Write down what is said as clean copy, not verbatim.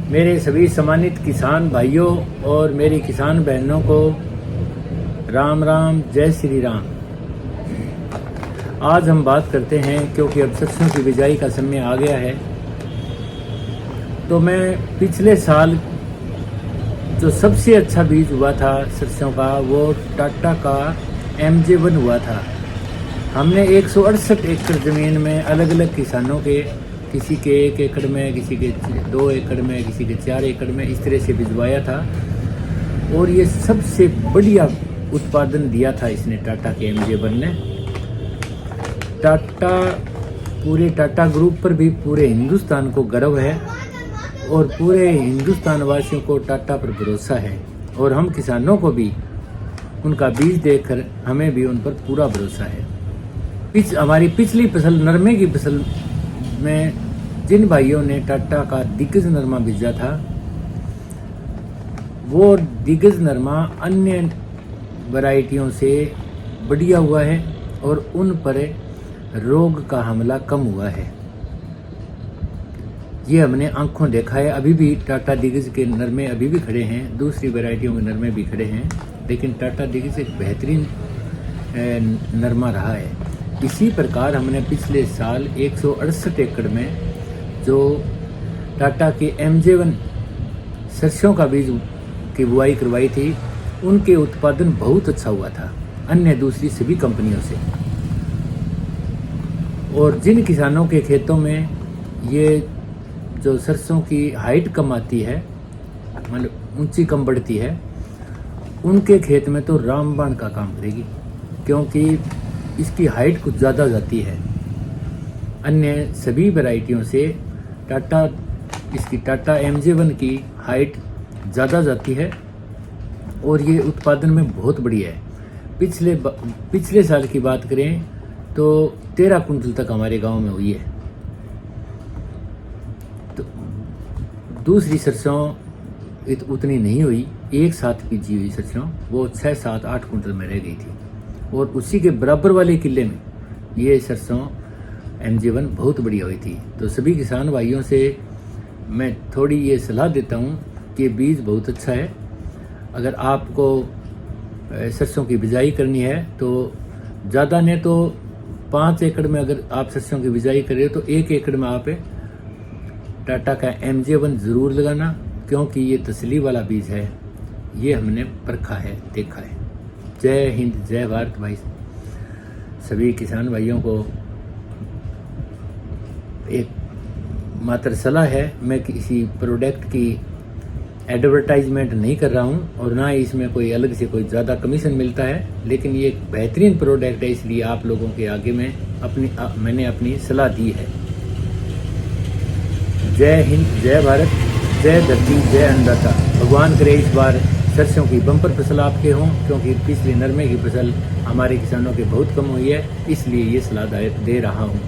मेरे सभी सम्मानित किसान भाइयों और मेरी किसान बहनों को राम राम, जय श्री राम। आज हम बात करते हैं, क्योंकि अब सरसों की बिजाई का समय आ गया है, तो मैं पिछले साल जो सबसे अच्छा बीज हुआ था सरसों का, वो टाटा का MJ1 हुआ था। हमने 168 एकड़ ज़मीन में अलग अलग किसानों के, किसी के 1 एकड़ में, किसी के 2 एकड़ में, किसी के 4 एकड़ में, इस तरह से भिजवाया था। और ये सबसे बढ़िया उत्पादन दिया था इसने, टाटा के MJ1 ने। पूरे टाटा ग्रुप पर भी पूरे हिंदुस्तान को गर्व है और पूरे हिंदुस्तान वासियों को टाटा पर भरोसा है, और हम किसानों को भी उनका बीज देखकर हमें भी उन पर पूरा भरोसा है। हमारी पिछली फसल, नरमे की फसल में जिन भाइयों ने टाटा का दिग्गज नरमा बीजा था, वो दिग्गज नरमा अन्य वैरायटियों से बढ़िया हुआ है और उन पर रोग का हमला कम हुआ है। ये हमने आंखों देखा है। अभी भी टाटा दिग्गज के नरमे अभी भी खड़े हैं, दूसरी वैरायटियों के नरमे भी खड़े हैं, लेकिन टाटा दिग्गज एक बेहतरीन नरमा रहा है। इसी प्रकार हमने पिछले साल 168 एकड़ में जो टाटा के MJ1 सरसों का बीज की बुआई करवाई थी, उनके उत्पादन बहुत अच्छा हुआ था अन्य दूसरी सभी कंपनियों से। और जिन किसानों के खेतों में ये जो सरसों की हाइट कम आती है, मतलब ऊंची कम बढ़ती है, उनके खेत में तो रामबाण का काम करेगी, क्योंकि इसकी हाइट कुछ ज़्यादा जाती है अन्य सभी वैरायटियों से। टाटा MJ1 की हाइट ज़्यादा जाती है और ये उत्पादन में बहुत बढ़िया है। पिछले साल की बात करें तो 13 कुंटल तक हमारे गांव में हुई है। तो दूसरी सरसों उतनी नहीं हुई, एक साथ बीजी हुई सरसों वो 6, 7, 8 कुंटल में रह गई थी, और उसी के बराबर वाले किले में ये सरसों MJ1 बहुत बढ़िया हुई थी। तो सभी किसान भाइयों से मैं थोड़ी ये सलाह देता हूँ कि बीज बहुत अच्छा है। अगर आपको सरसों की बिजाई करनी है तो ज़्यादा नहीं तो 5 एकड़ में अगर आप सरसों की बिजाई कर रहे हो तो 1 एकड़ में आप टाटा का MJ1 ज़रूर लगाना, क्योंकि ये तसल्ली वाला बीज है। ये हमने परखा है, देखा है। जय हिंद, जय भारत भाई। सभी किसान भाइयों को एक मात्र सलाह है, मैं किसी प्रोडक्ट की एडवर्टाइजमेंट नहीं कर रहा हूँ और ना ही इसमें कोई अलग से कोई ज़्यादा कमीशन मिलता है, लेकिन ये एक बेहतरीन प्रोडक्ट है, इसलिए आप लोगों के आगे में मैंने अपनी सलाह दी है। जय हिंद, जय भारत, जय धरती, जय अन्नदाता। भगवान करे इस बार सरसों की बम्पर फसल आपके हों, क्योंकि पिछले नरमे की फसल हमारे किसानों के बहुत कम हुई है, इसलिए ये सलाह दे रहा हूँ।